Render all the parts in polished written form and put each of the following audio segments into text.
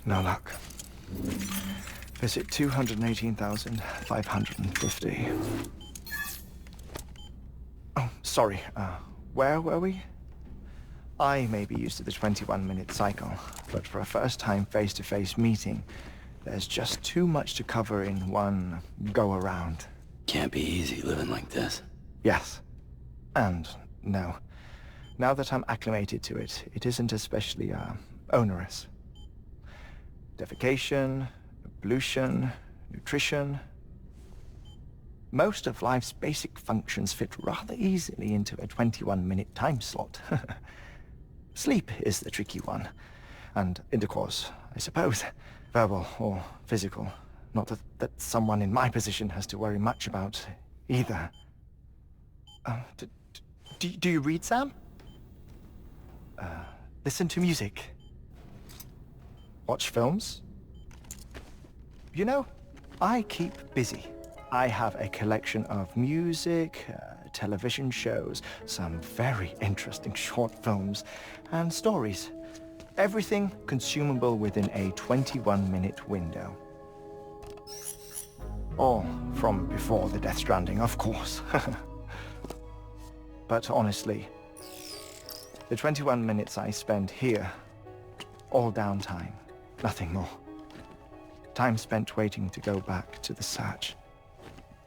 No luck. Visit 218,550. Oh, sorry. Where were we? I may be used to the 21-minute cycle, but for a first-time face-to-face meeting, there's just too much to cover in one go-around. Can't be easy living like this. Yes. And no. Now that I'm acclimated to it, it isn't especially, onerous. Defecation, pollution, nutrition. Most of life's basic functions fit rather easily into a 21-minute time slot. Sleep is the tricky one. And intercourse, I suppose. Verbal or physical. Not that someone in my position has to worry much about either. Do you read, Sam? Listen to music. Watch films? You know, I keep busy. I have a collection of music, television shows, some very interesting short films, and stories. Everything consumable within a 21-minute window. All from before the Death Stranding, of course. But honestly, the 21 minutes I spend here, all downtime, nothing more. Time spent waiting to go back to the search.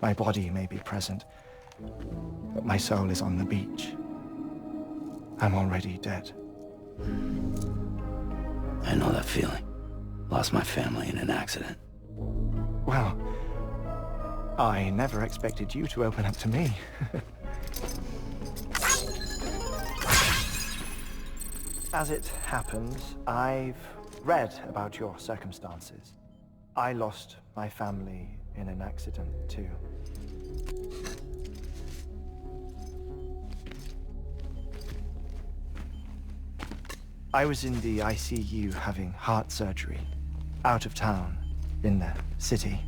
My body may be present, but my soul is on the beach. I'm already dead. I know that feeling. Lost my family in an accident. Well, I never expected you to open up to me. As it happens, I've read about your circumstances. I lost my family in an accident, too. I was in the ICU having heart surgery, out of town, in the city.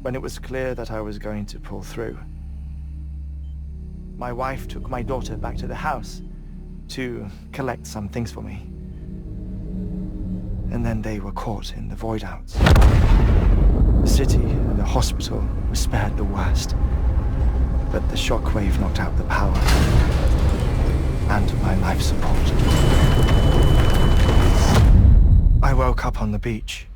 When it was clear that I was going to pull through, my wife took my daughter back to the house to collect some things for me. And then they were caught in the void outs. The city and the hospital were spared the worst, but the shockwave knocked out the power and my life support. I woke up on the beach.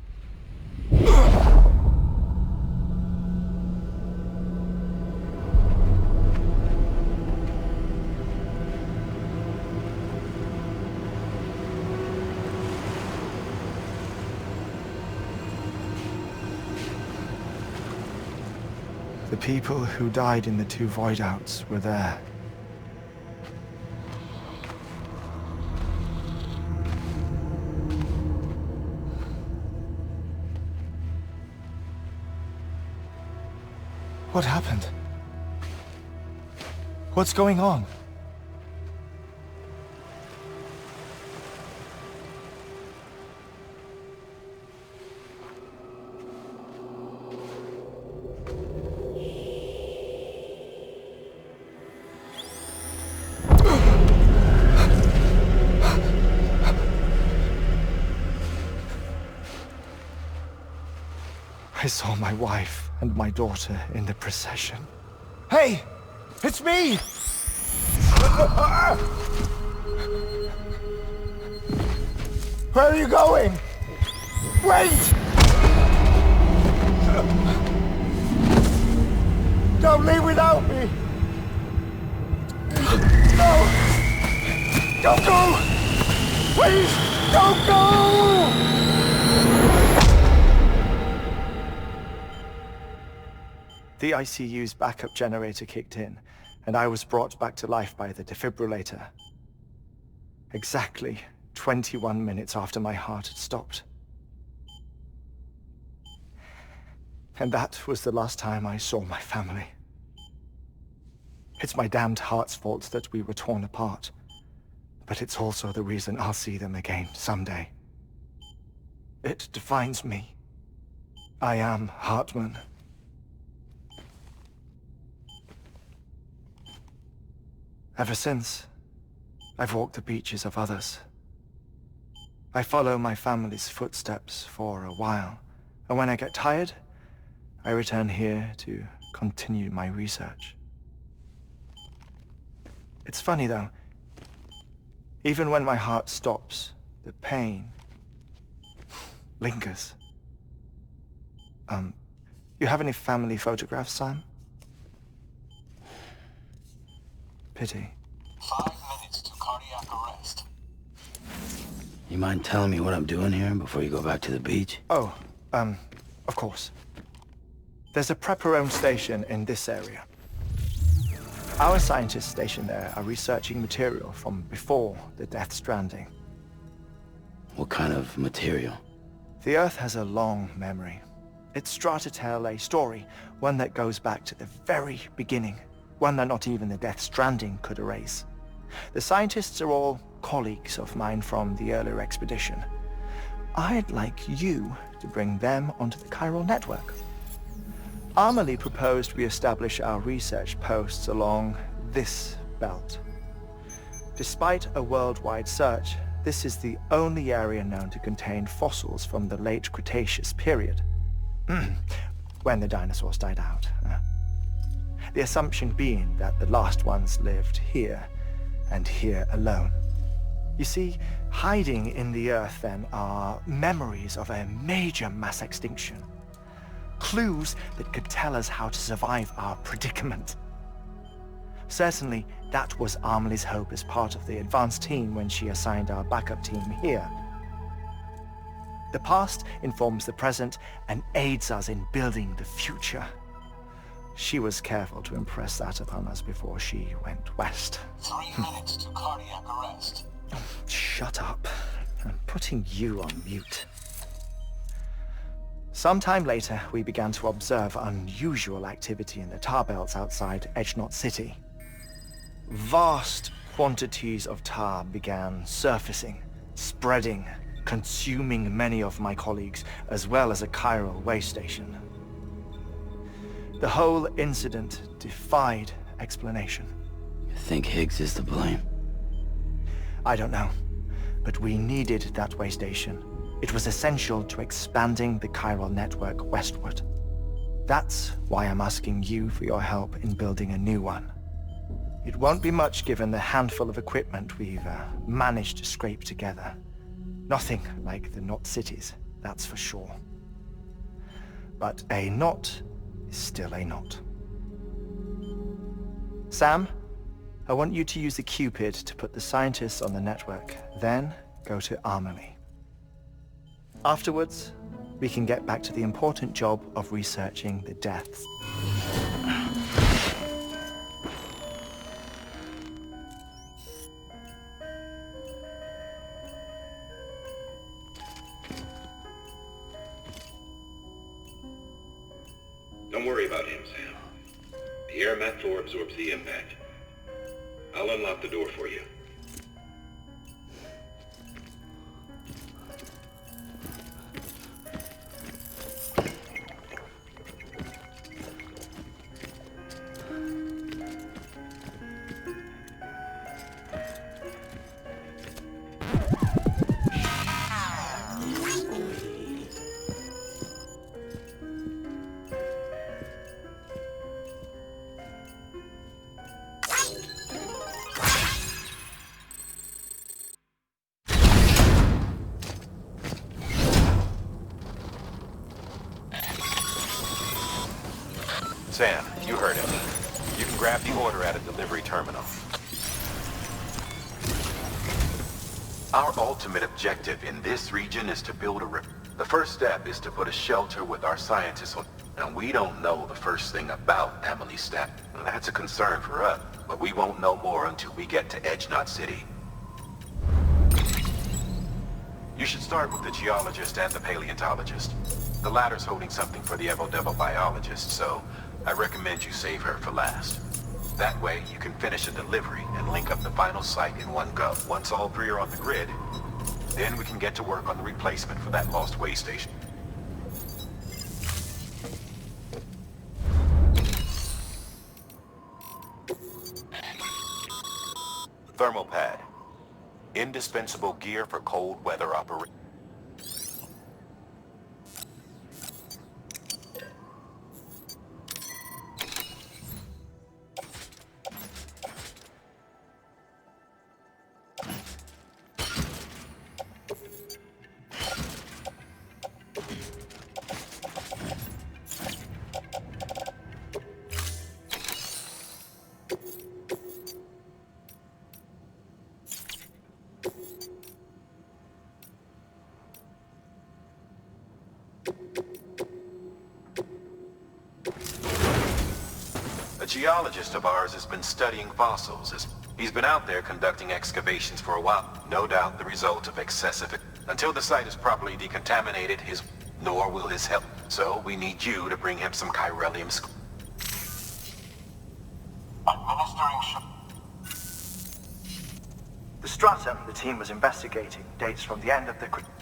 The people who died in the two void outs were there. What happened? What's going on? I saw my wife and my daughter in the procession. Hey! It's me! Where are you going? Wait! Don't leave without me! No! Don't go! Please, don't go! The ICU's backup generator kicked in, and I was brought back to life by the defibrillator. Exactly 21 minutes after my heart had stopped. And that was the last time I saw my family. It's my damned heart's fault that we were torn apart, but it's also the reason I'll see them again someday. It defines me. I am Hartman. Ever since, I've walked the beaches of others, I follow my family's footsteps for a while, and when I get tired, I return here to continue my research. It's funny though, even when my heart stops, the pain lingers. You have any family photographs, Sam? Pity. 5 minutes to cardiac arrest. You mind telling me what I'm doing here before you go back to the beach? Oh, of course. There's a prepper-owned station in this area. Our scientists stationed there are researching material from before the Death Stranding. What kind of material? The Earth has a long memory. It's trying to tell a story, one that goes back to the very beginning, one that not even the Death Stranding could erase. The scientists are all colleagues of mine from the earlier expedition. I'd like you to bring them onto the chiral network. Amelie proposed we establish our research posts along this belt. Despite a worldwide search, this is the only area known to contain fossils from the late Cretaceous period, when the dinosaurs died out. The assumption being that the last ones lived here, and here alone. You see, hiding in the Earth then are memories of a major mass extinction. Clues that could tell us how to survive our predicament. Certainly, that was Amelie's hope as part of the advanced team when she assigned our backup team here. The past informs the present and aids us in building the future. She was careful to impress that upon us before she went west. 3 minutes to cardiac arrest. Shut up. I'm putting you on mute. Sometime later, we began to observe unusual activity in the tar belts outside Edgenot City. Vast quantities of tar began surfacing, spreading, consuming many of my colleagues, as well as a chiral way station. The whole incident defied explanation. You think Higgs is to blame? I don't know, but we needed that way station. It was essential to expanding the chiral network westward. That's why I'm asking you for your help in building a new one. It won't be much given the handful of equipment we've managed to scrape together. Nothing like the knot cities, that's for sure. But a knot is still a knot. Sam, I want you to use the Cupid to put the scientists on the network, then go to Amelie. Afterwards, we can get back to the important job of researching the deaths. Don't worry about him, Sam. The air mat floor absorbs the impact. I'll unlock the door for you. Sam, you heard him. You can grab the order at a delivery terminal. Our ultimate objective in this region is to build a The first step is to put a shelter with our scientists on. And we don't know the first thing about Amelie's staff. That's a concern for us, but we won't know more until we get to Edgenot City. You should start with the geologist and the paleontologist. The latter's holding something for the Evo-Devo biologist, so I recommend you save her for last. That way, you can finish a delivery and link up the final site in one go. Once all three are on the grid, then we can get to work on the replacement for that lost way station. Thermal pad. Indispensable gear for cold weather operation. A geologist of ours has been studying fossils. He's been out there conducting excavations for a while. No doubt the result of excessive... Until the site is properly decontaminated, nor will his help. So we need you to bring him some chiralium... Administering The stratum the team was investigating dates from the end of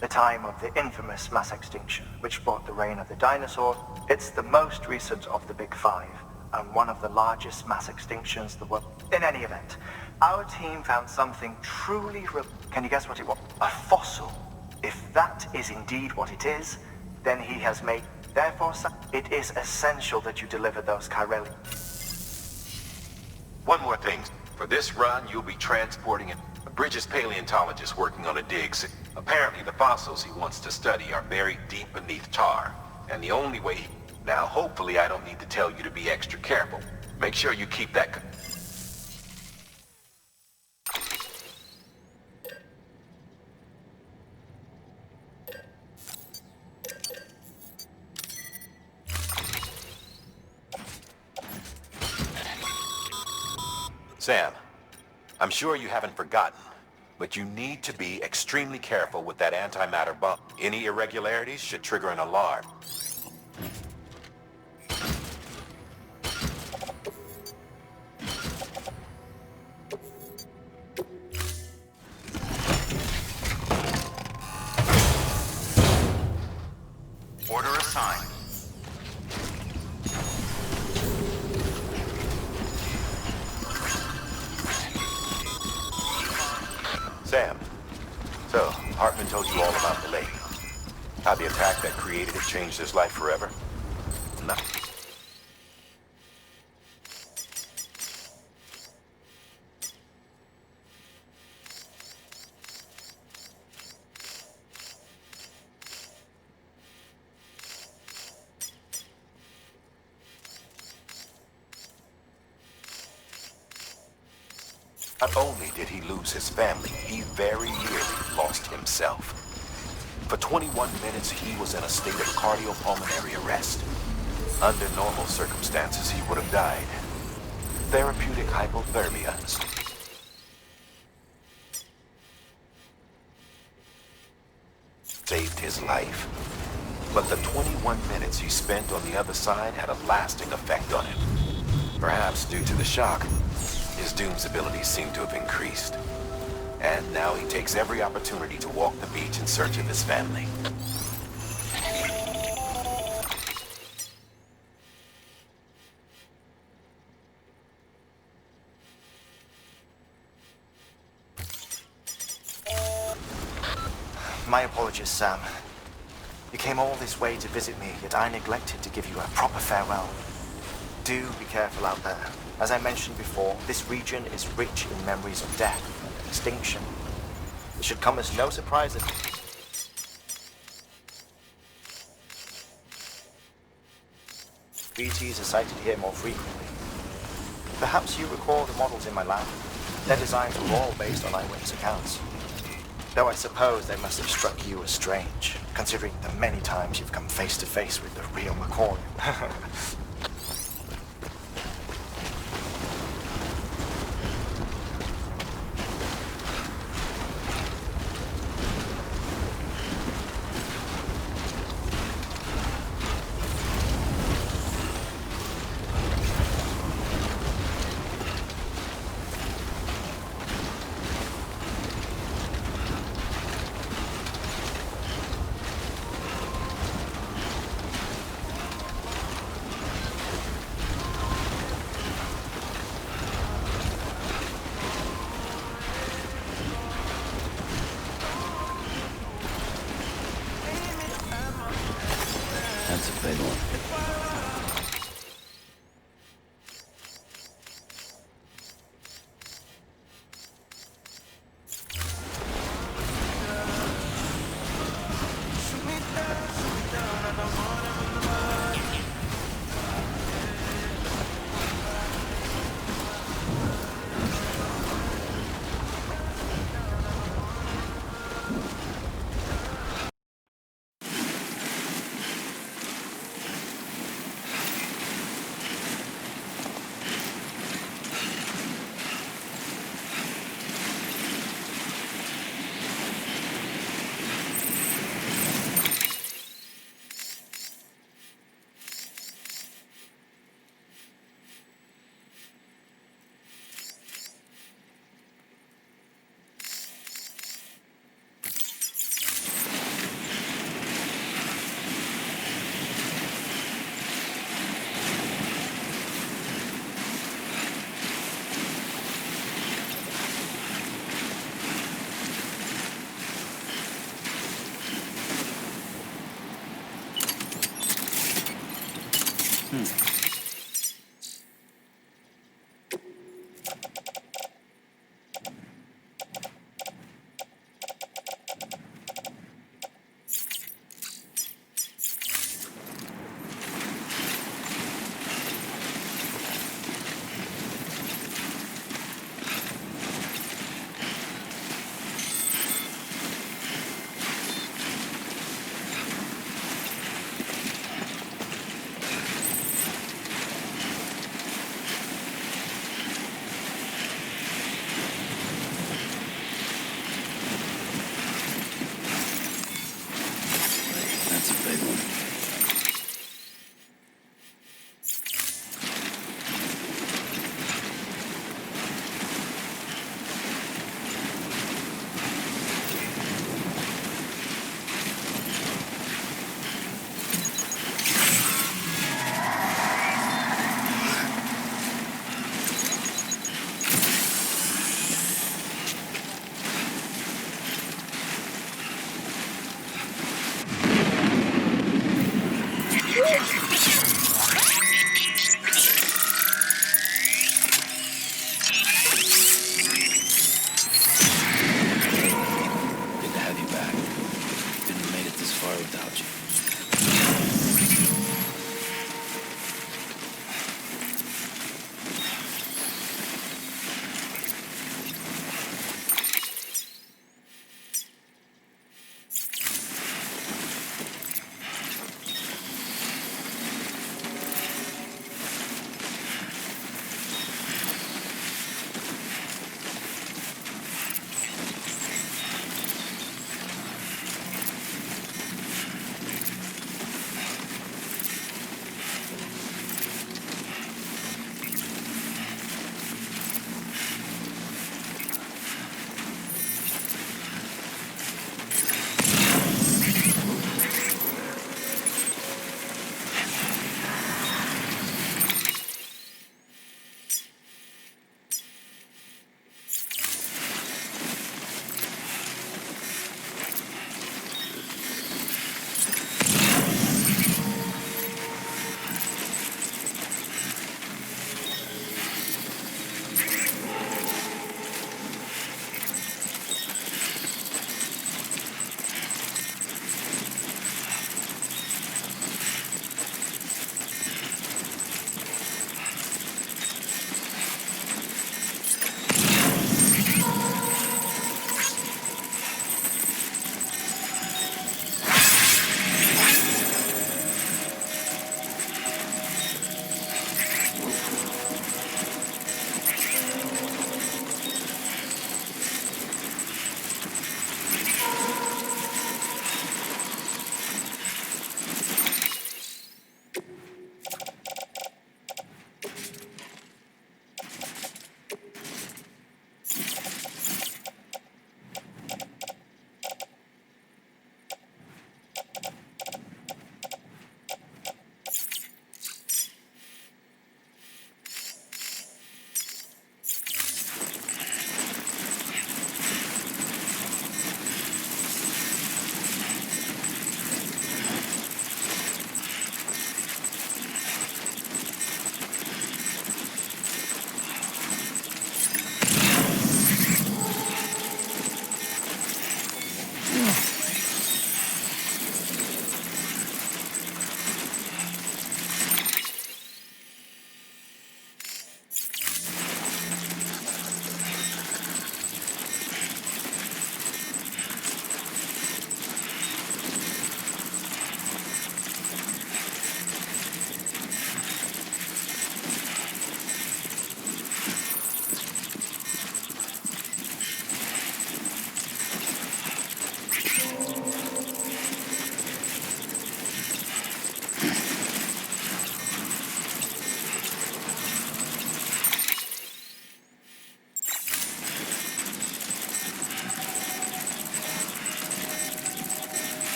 the time of the infamous mass extinction, which brought the reign of the dinosaurs. It's the most recent of the Big Five, and one of the largest mass extinctions the world. In any event, our team found something truly Can you guess what it was? A fossil. If that is indeed what it is, then he has made... Therefore, it is essential that you deliver those chiralium. One more thing. For this run, you'll be transporting a Bridges paleontologist working on a dig. Apparently, the fossils he wants to study are buried deep beneath tar. And the only way he... Now, hopefully I don't need to tell you to be extra careful. Make sure you keep that... Sam, I'm sure you haven't forgotten, but you need to be extremely careful with that antimatter bomb. Any irregularities should trigger an alarm. Order assigned. Sam, so Hartman told you all about the lady. How the attack that created it changed his life forever? No. Not only did he lose his family, he very nearly lost himself. For 21 minutes, he was in a state of cardiopulmonary arrest. Under normal circumstances, he would have died. Therapeutic hypothermia saved his life. But the 21 minutes he spent on the other side had a lasting effect on him. Perhaps due to the shock, his Doom's abilities seem to have increased. And now he takes every opportunity to walk the beach in search of his family. My apologies, Sam. You came all this way to visit me, yet I neglected to give you a proper farewell. Do be careful out there. As I mentioned before, this region is rich in memories of death and extinction. It should come as no surprise that BTs are sighted here more frequently. Perhaps you recall the models in my lab. Their designs were all based on eyewitness accounts. Though I suppose they must have struck you as strange, considering the many times you've come face to face with the real McCoy.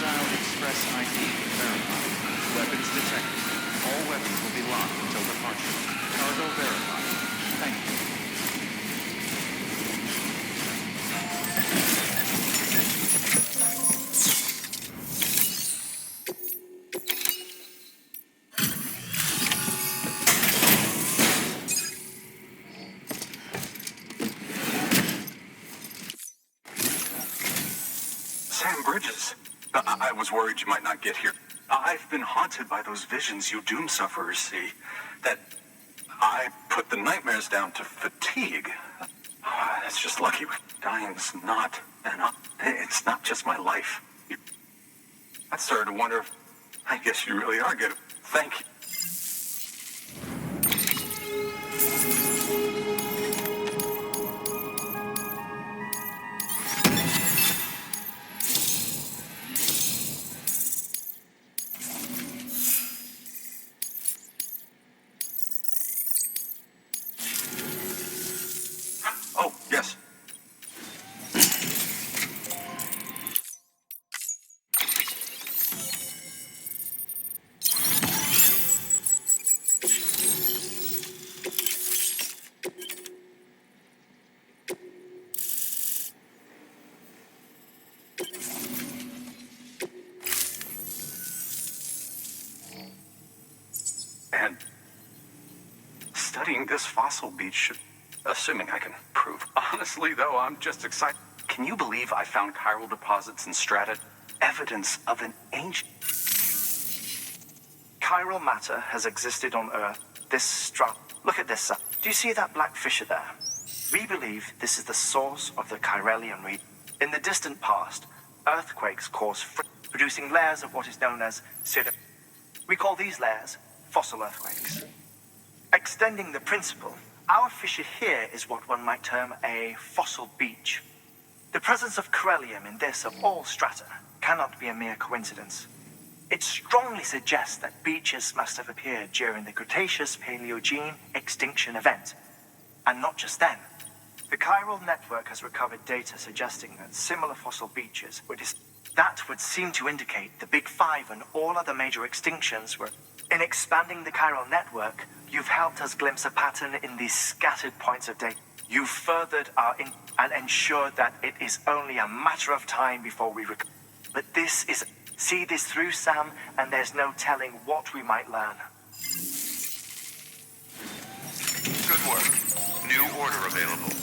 Fragile Express ID verified. Weapons detected. All weapons will be locked until departure. Cargo verified. Thank you. Sam Bridges. I was worried you might not get here. I've been haunted by those visions you doom sufferers see. That I put the nightmares down to fatigue. It's just lucky. Dying's not enough. It's not just my life. I started to wonder if I guess you really are good. Thank you. Oh, yes. And studying this fossil beach should, assuming I can prove. Honestly, though, I'm just excited. Can you believe I found chiral deposits in strata? Evidence of an ancient... Chiral matter has existed on Earth. Look at this. Do you see that black fissure there? We believe this is the source of the Chiralian region. In the distant past, earthquakes caused producing layers of what is known as sediment. We call these layers fossil earthquakes. Extending the principle, our fissure here is what one might term a fossil beach. The presence of chiralium in this of all strata cannot be a mere coincidence. It strongly suggests that beaches must have appeared during the Cretaceous-Paleogene extinction event. And not just then. The chiral network has recovered data suggesting that similar fossil beaches were that would seem to indicate the Big Five and all other major extinctions were. In expanding the chiral network, you've helped us glimpse a pattern in these scattered points of data. You've furthered our and ensured that it is only a matter of time before we recover. But this is... See this through, Sam, and there's no telling what we might learn. Good work. New order available.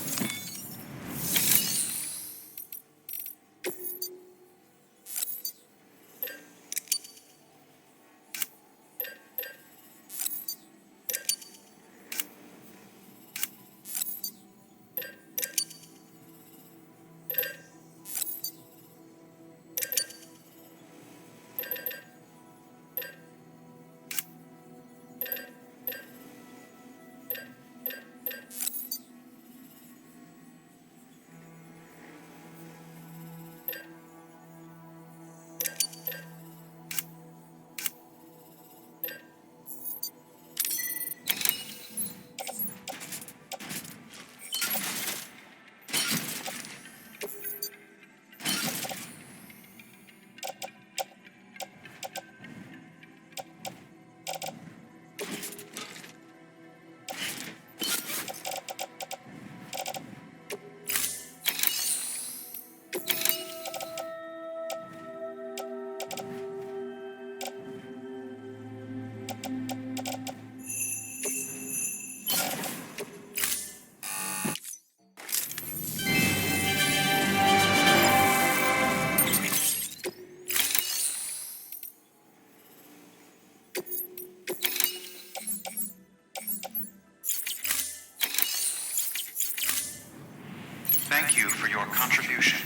Thank you for your contribution.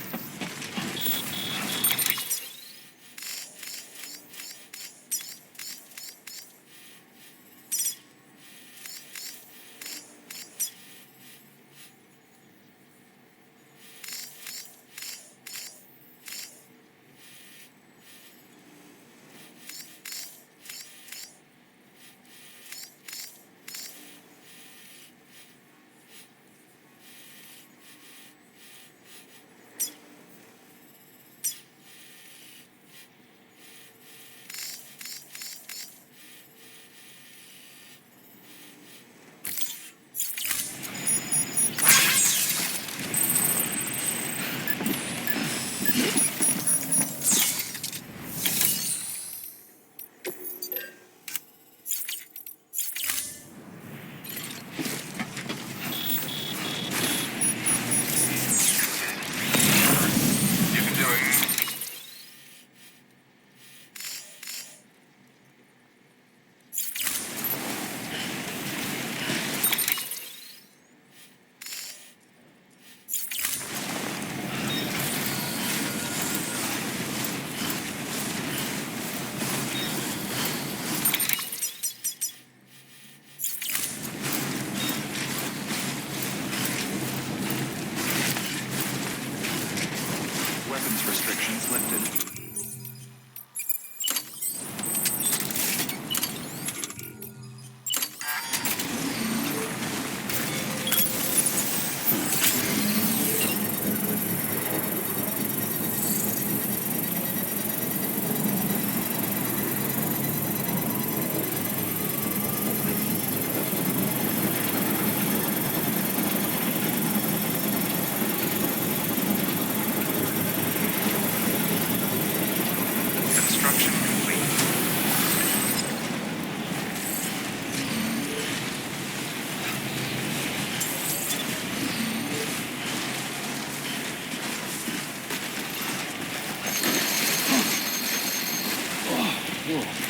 cool.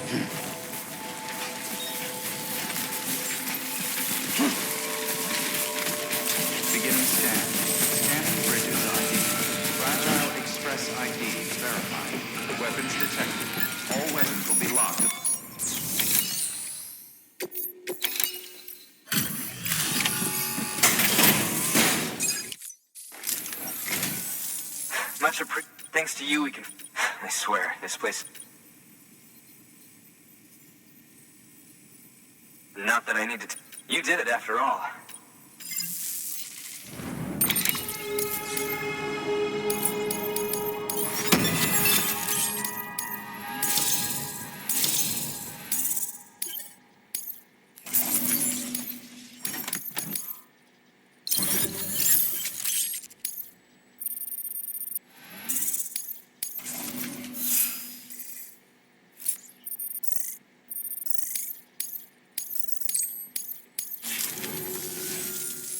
Beginning scan. Scanning bridges ID. Fragile Express ID verified. Weapons detected. All weapons will be locked. Thanks to you, we can... I swear, this place... Not that I need to... You did it after all.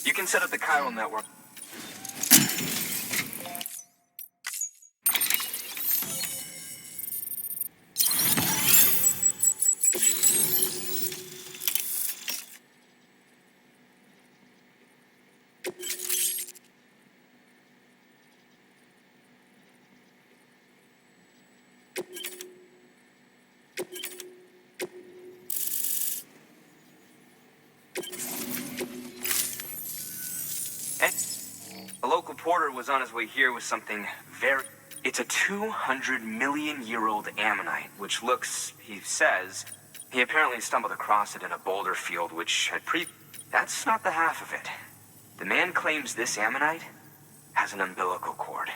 You can set up the chiral network. A local porter was on his way here with something very... It's a 200-million-year-old ammonite, which looks, he says... He apparently stumbled across it in a boulder field, which had That's not the half of it. The man claims this ammonite has an umbilical cord.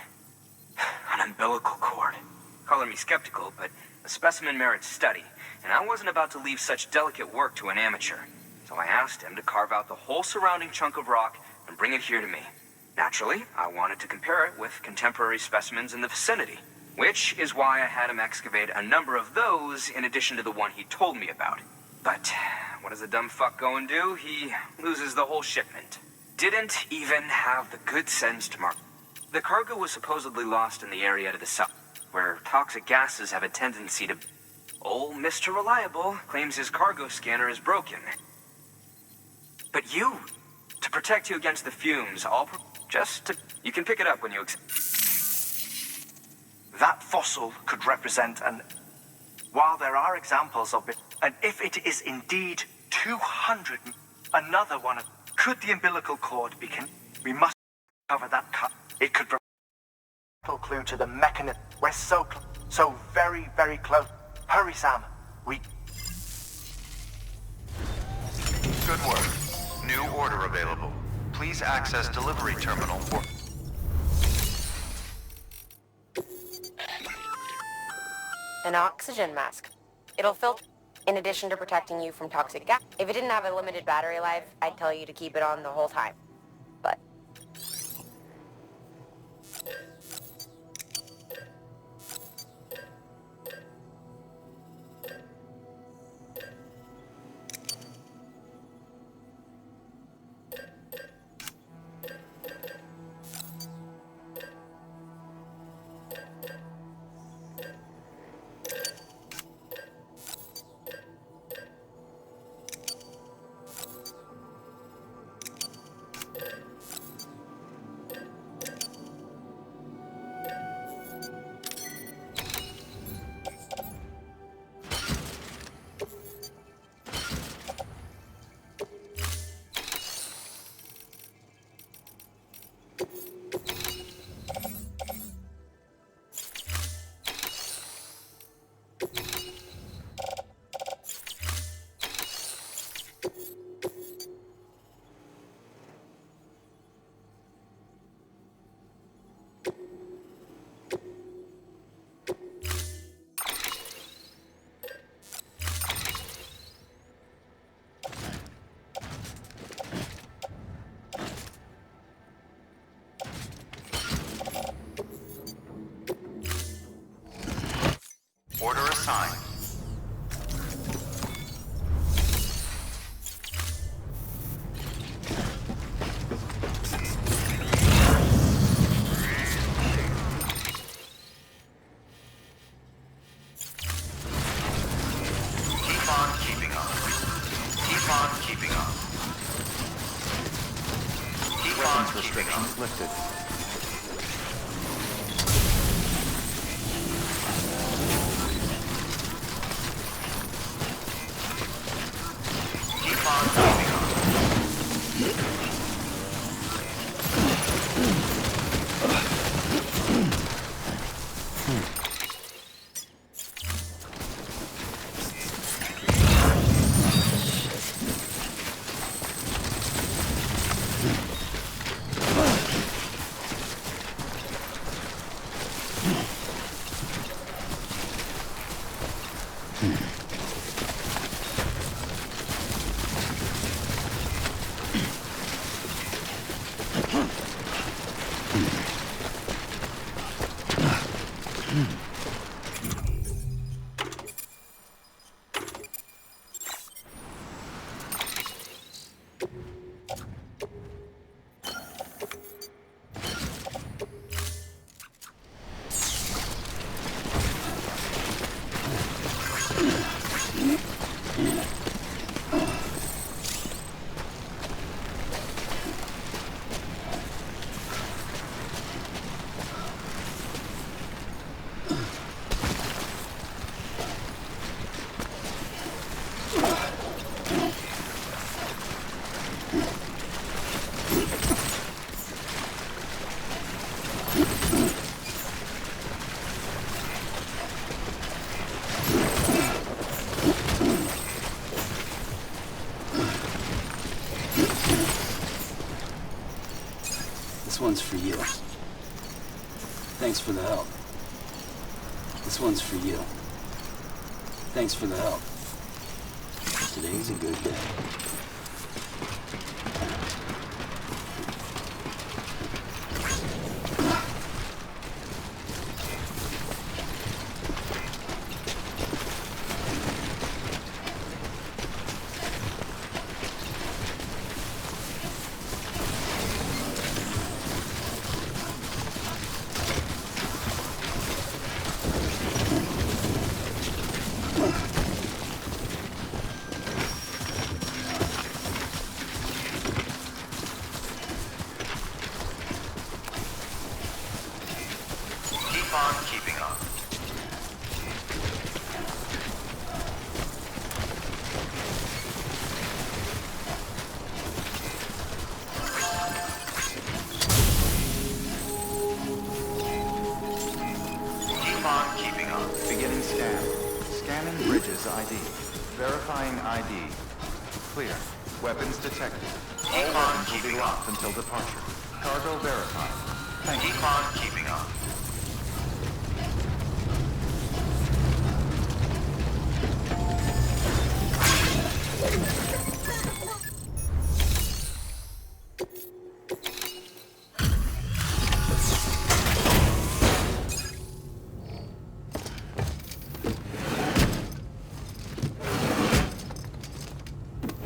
An umbilical cord. Color me skeptical, but the specimen merits study, and I wasn't about to leave such delicate work to an amateur. So I asked him to carve out the whole surrounding chunk of rock and bring it here to me. Naturally, I wanted to compare it with contemporary specimens in the vicinity, which is why I had him excavate a number of those in addition to the one he told me about. But what does the dumb fuck go and do? He loses the whole shipment. Didn't even have the good sense to mark. The cargo was supposedly lost in the area to the south, where toxic gases have a tendency to... Old Mr. Reliable claims his cargo scanner is broken. But you, to protect you against the fumes, you can pick it up when you... That fossil could represent an... While there are examples of it, and if it is indeed 200, another one of... Could the umbilical cord be... We must cover that cut. It could provide a clue to the mechanism. We're so very, very close. Hurry, Sam. Good work. New order available. Please access delivery terminal for... An oxygen mask. It'll filter, in addition to protecting you from toxic gas. If it didn't have a limited battery life, I'd tell you to keep it on the whole time. But... Order assigned. restrictions lifted. Keep on keeping on. This one's for you. Thanks for the help. This one's for you. Thanks for the help. Today's a good day. Keep on keeping on. Keep on keeping on. Beginning scan. Scanning bridges ID. Verifying ID. Clear. Weapons detected. Keep on keeping locked until departure. Cargo verified. Thank you. Keep on keeping on.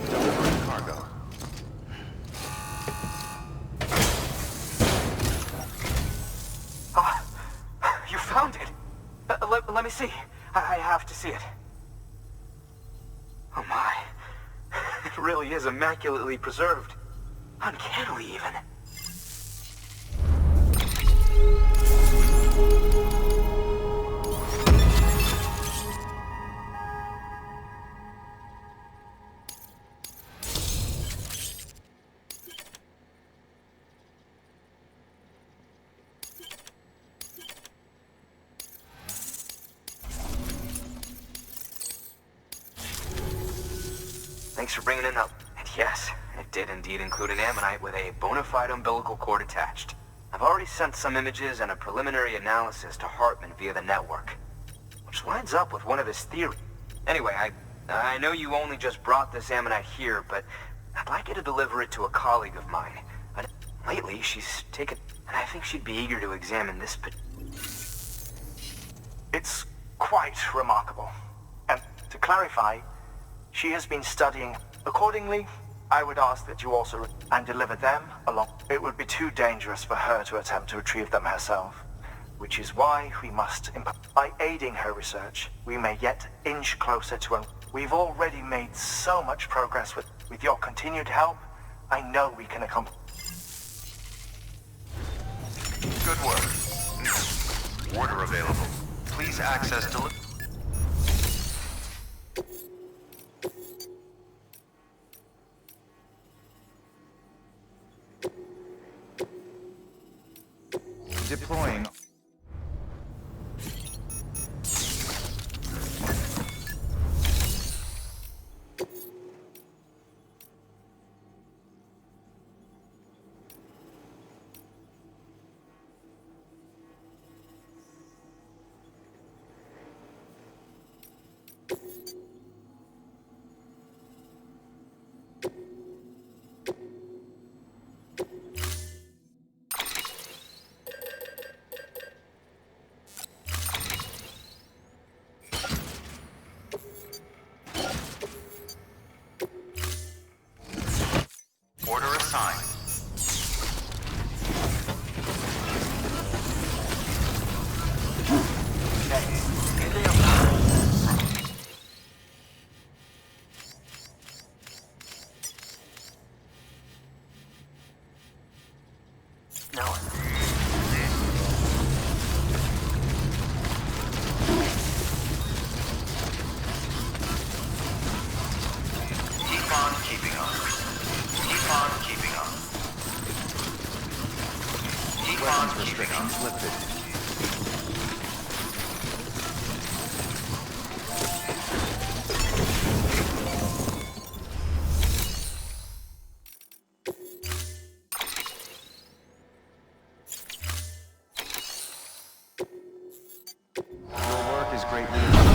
Delivering cargo. You found it. Let me see. I have to see it. Oh my. It really is immaculately preserved. Uncannily even. Thanks for bringing it up. And yes, it did indeed include an ammonite with a bona fide umbilical cord attached. I've already sent some images and a preliminary analysis to Hartman via the network, which lines up with one of his theories. Anyway, I know you only just brought this ammonite here, but I'd like you to deliver it to a colleague of mine. Lately, she's taken, and I think she'd be eager to examine this. It's quite remarkable. And to clarify, she has been studying. Accordingly, I would ask that you also and deliver them along. It would be too dangerous for her to attempt to retrieve them herself, which is why we must. By aiding her research, we may yet inch closer to. We've already made so much progress with your continued help. I know we can accomplish. Good work. Order available. Please access deploying. Order assigned. Keep on keeping on. Keep on keeping on. Keep on restrictions lifted. Your work is greatly appreciated.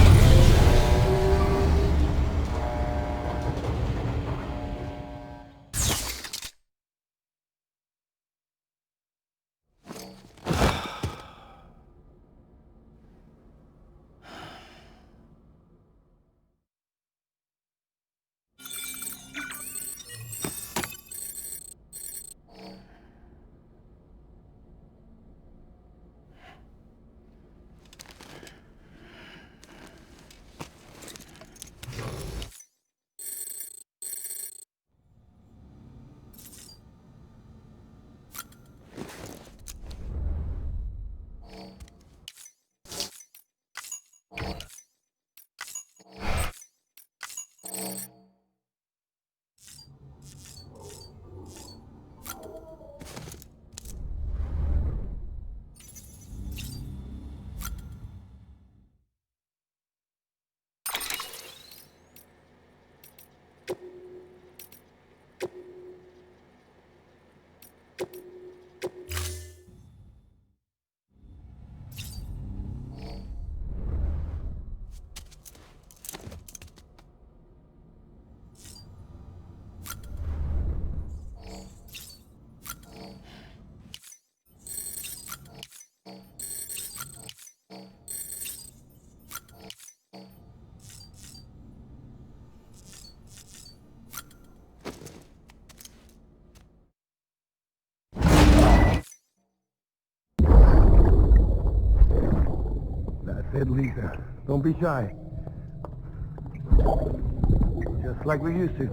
Said Lisa, don't be shy. Just like we used to.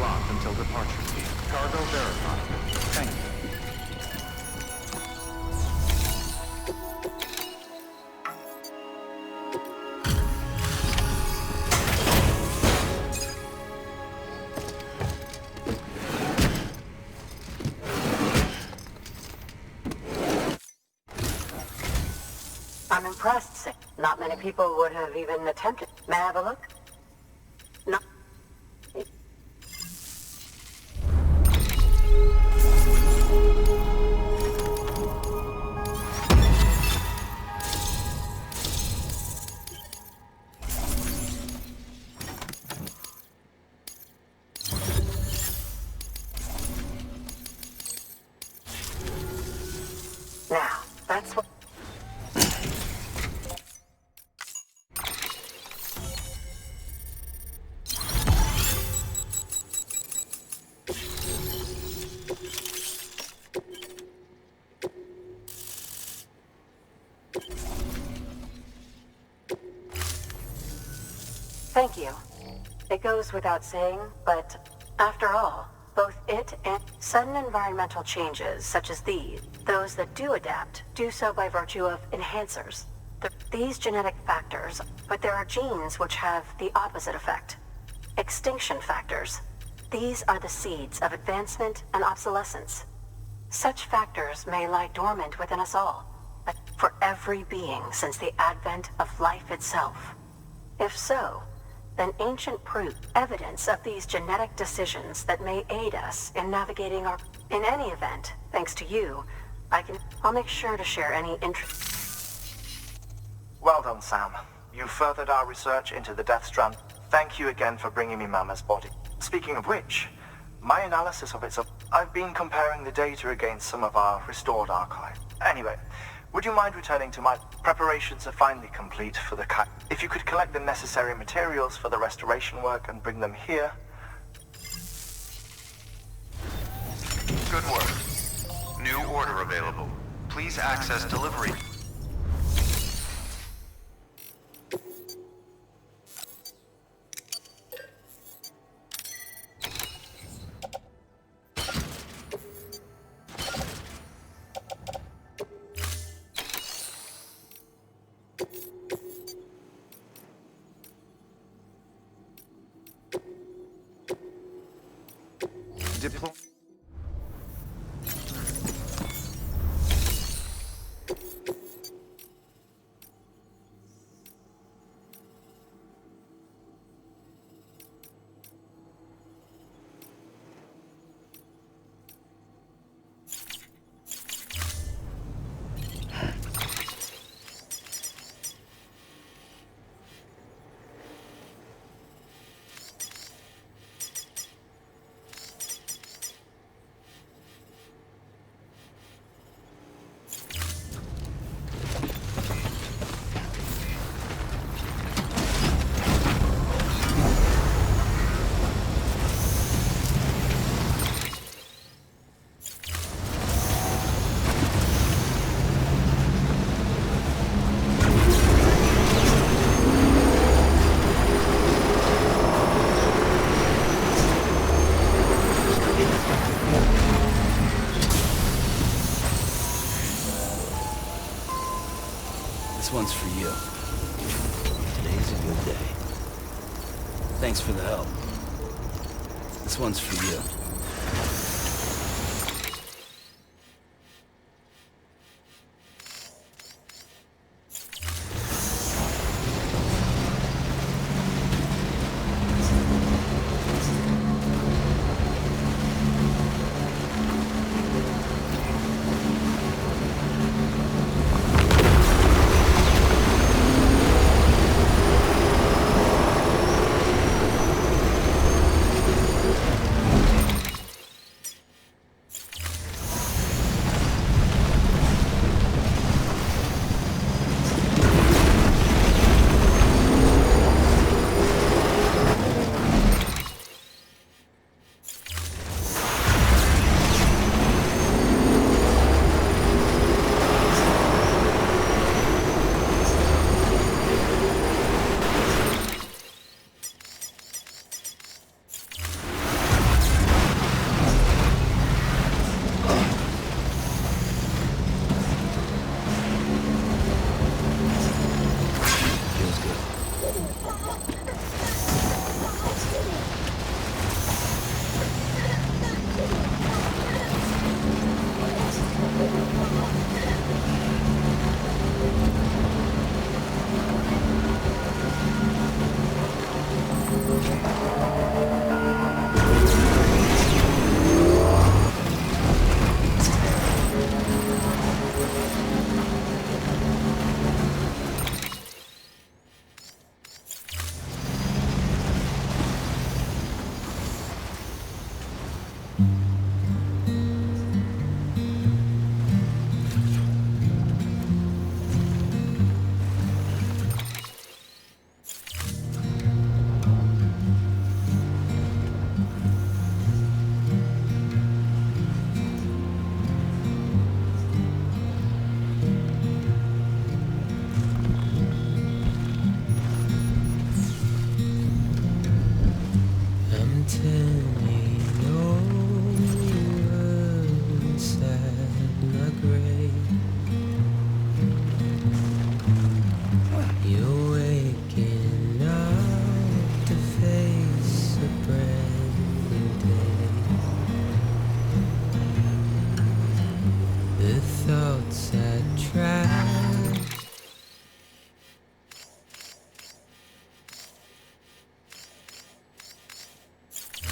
locked until departure. Cargo verified. Thank you. I'm impressed, Sam. Not many people would have even attempted. May I have a look? No. Now, that's what... Thank you. It goes without saying, but after all, both it and sudden environmental changes such as those that do adapt, do so by virtue of enhancers. These genetic factors, but there are genes which have the opposite effect. Extinction factors. These are the seeds of advancement and obsolescence. Such factors may lie dormant within us all, but for every being since the advent of life itself. If so, then ancient proof, evidence of these genetic decisions that may aid us in navigating our... In any event, thanks to you, I'll make sure to share any interest... Well done, Sam. You furthered our research into the Death Strand. Thank you again for bringing me Mama's body. Speaking of which, my analysis of I've been comparing the data against some of our restored archive. Anyway, would you mind returning to my preparations are finally complete for the If you could collect the necessary materials for the restoration work and bring them here. Good work. New order available. Please access delivery. Deploy. This one's for you. Today's a good day. Thanks for the help. This one's for you. turning over inside my grave. You're waking up to face a brand new day. The thoughts I tried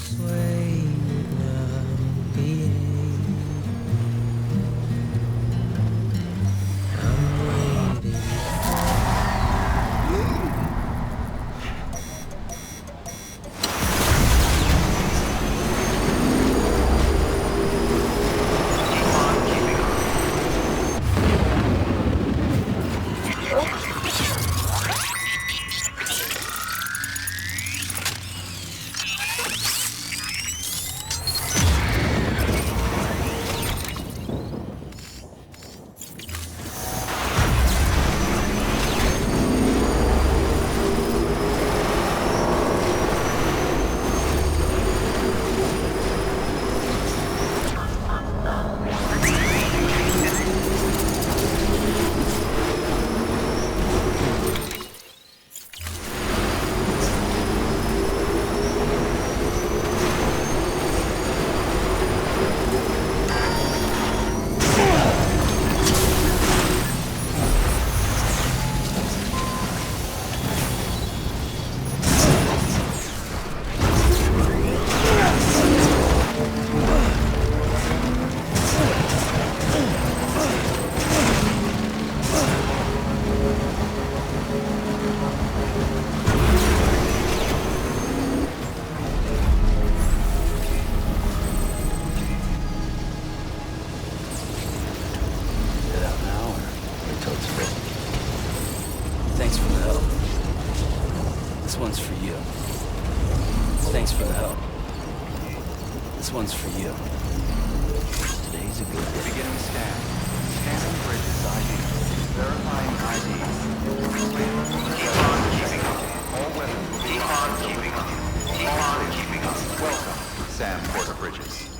sway would not behave. I'm waiting Thanks for the help. This one's for you. Thanks for the help. This one's for you. Today's a good day. Beginning scan. Scanning bridges ID. Verifying IDs. Keep on keeping up. All weapons will be Keep on keeping up. Keep on keeping up. Welcome, Sam Porter Bridges.